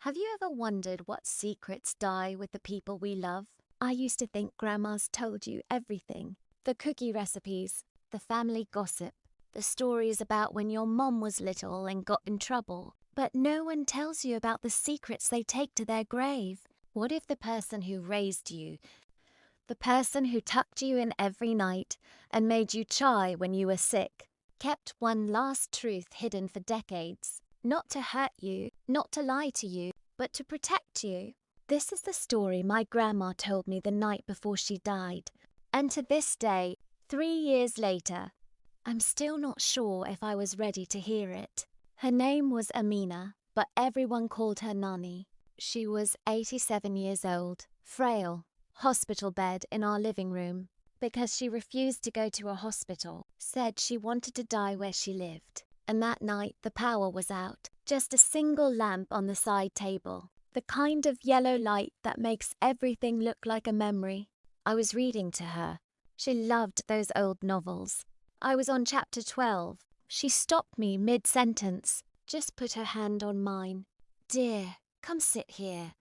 Have you ever wondered what secrets die with the people we love? I used to think grandmas told you everything. The cookie recipes, the family gossip, the stories about when your mom was little and got in trouble. But no one tells you about the secrets they take to their grave. What if the person who raised you, the person who tucked you in every night and made you chai when you were sick, kept one last truth hidden for decades? Not to hurt you, not to lie to you, but to protect you. This is the story my grandma told me the night before she died. And to this day, 3 years later, I'm still not sure if I was ready to hear it. Her name was Amina, but everyone called her Nani. She was 87 years old, frail, hospital bed in our living room, because she refused to go to a hospital, said she wanted to die where she lived. And that night the power was out, just a single lamp on the side table, the kind of yellow light that makes everything look like a memory. I was reading to her. She loved those old novels. I was on chapter 12. She stopped me mid-sentence, just put her hand on mine. "Dear, come sit here."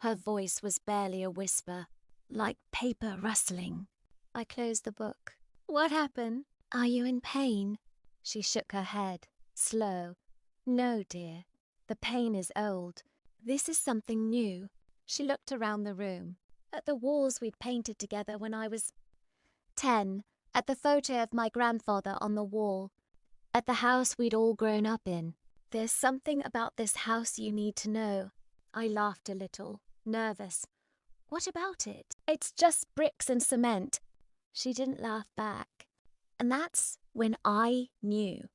Her voice was barely a whisper, like paper rustling. I closed the book. "What happened? Are you in pain?" She shook her head, slow. "No, dear. The pain is old. This is something new." She looked around the room, at the walls we'd painted together when I was 10, at the photo of my grandfather on the wall, at the house we'd all grown up in. "There's something about this house you need to know." I laughed a little, nervous. "What about it?" "It's just bricks and cement." She didn't laugh back. And that's when I knew.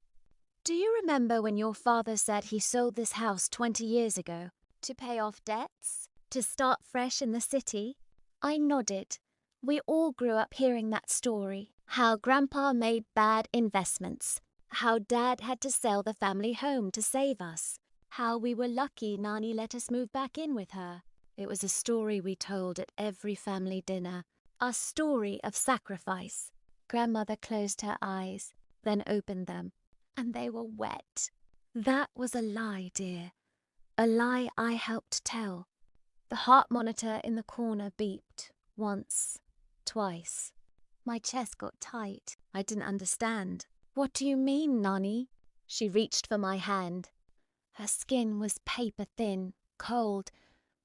"Do you remember when your father said he sold this house 20 years ago? To pay off debts? To start fresh in the city?" I nodded. We all grew up hearing that story. How Grandpa made bad investments. How Dad had to sell the family home to save us. How we were lucky Nani let us move back in with her. It was a story we told at every family dinner. A story of sacrifice. Grandmother closed her eyes, then opened them, and they were wet. "That was a lie, dear. A lie I helped tell." The heart monitor in the corner beeped, once, twice. My chest got tight. I didn't understand. "What do you mean, Nani?" She reached for my hand. Her skin was paper thin, cold,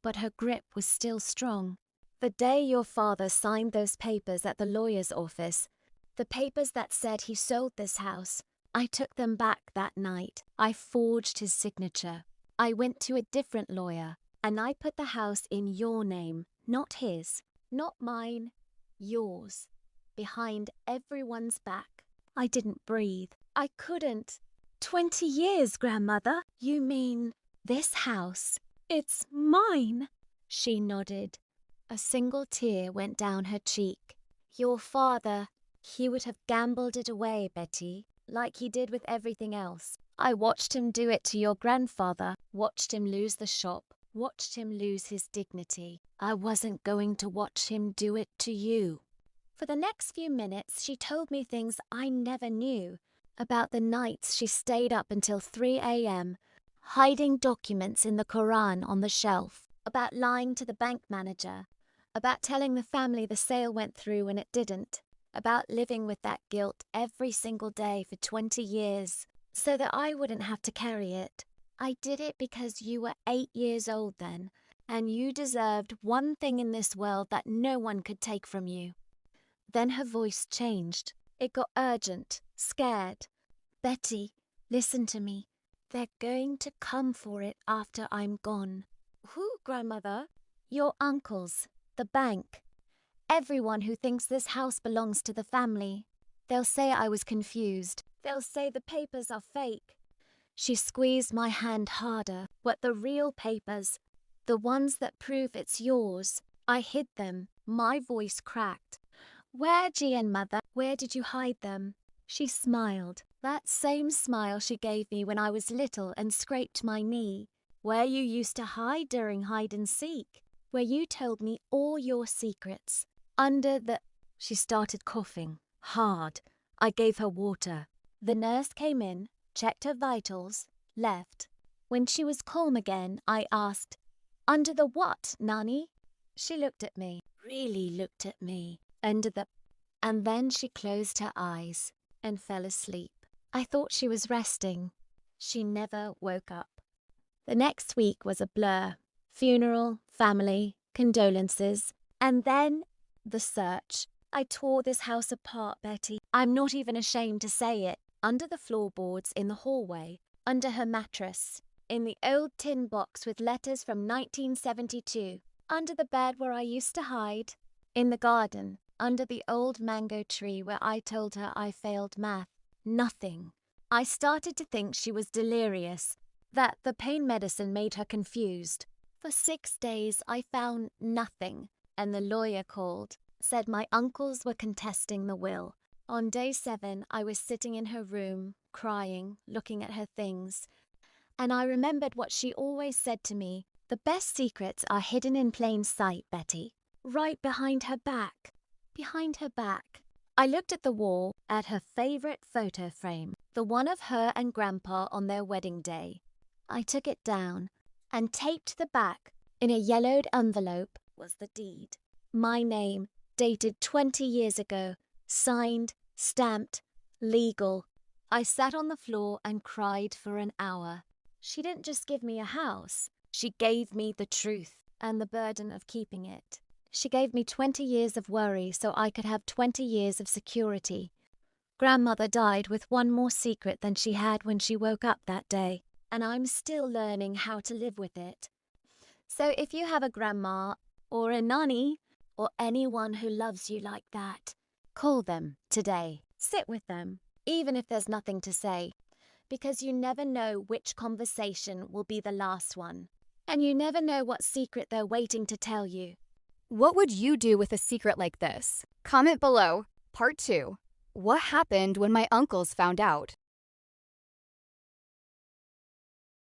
but her grip was still strong. "The day your father signed those papers at the lawyer's office, the papers that said he sold this house, I took them back that night. I forged his signature. I went to a different lawyer, and I put the house in your name, not his, not mine, yours, behind everyone's back." I didn't breathe. I couldn't. 20 years, Grandmother? You mean this house? It's mine." She nodded. A single tear went down her cheek. "Your father, he would have gambled it away, Betty, like he did with everything else. I watched him do it to your grandfather, watched him lose the shop, watched him lose his dignity. I wasn't going to watch him do it to you." For the next few minutes, she told me things I never knew, about the nights she stayed up until 3 a.m., hiding documents in the Koran on the shelf, about lying to the bank manager, about telling the family the sale went through when it didn't, about living with that guilt every single day for 20 years, so that I wouldn't have to carry it. "I did it because you were 8 years old then, and you deserved one thing in this world that no one could take from you." Then her voice changed. It got urgent, scared. "Betty, listen to me. They're going to come for it after I'm gone." "Who, Grandmother?" "Your uncles, the bank, everyone who thinks this house belongs to the family. They'll say I was confused. They'll say the papers are fake." She squeezed my hand harder. "But the real papers, the ones that prove it's yours, I hid them." My voice cracked. "Where, Gian Mother? Where did you hide them?" She smiled, that same smile she gave me when I was little and scraped my knee. "Where you used to hide during hide and seek. Where you told me all your secrets. Under the—" She started coughing, hard. I gave her water. The nurse came in, checked her vitals, left. When she was calm again, I asked, "Under the what, Nanny?" She looked at me, really looked at me, and then she closed her eyes and fell asleep. I thought she was resting. She never woke up. The next week was a blur. Funeral, family, condolences, and then the search. I tore this house apart, Betty. I'm not even ashamed to say it. Under the floorboards in the hallway, under her mattress, in the old tin box with letters from 1972, under the bed where I used to hide, in the garden, under the old mango tree where I told her I failed math. Nothing. I started to think she was delirious, that the pain medicine made her confused. For 6 days I found nothing, and the lawyer called, said my uncles were contesting the will. On day 7, I was sitting in her room, crying, looking at her things, and I remembered what she always said to me. The best secrets are hidden in plain sight, Betty. Right behind her back. Behind her back. I looked at the wall, at her favorite photo frame, the one of her and Grandpa on their wedding day. I took it down, and taped to the back, in a yellowed envelope, was the deed. My name, dated 20 years ago, signed, stamped, legal. I sat on the floor and cried for an hour. She didn't just give me a house. She gave me the truth and the burden of keeping it. She gave me 20 years of worry so I could have 20 years of security. Grandmother died with one more secret than she had when she woke up that day, and I'm still learning how to live with it. So if you have a grandma or a nanny or anyone who loves you like that, call them today. Sit with them, even if there's nothing to say, because you never know which conversation will be the last one, and you never know what secret they're waiting to tell you. What would you do with a secret like this? Comment below. Part 2. What happened when my uncles found out?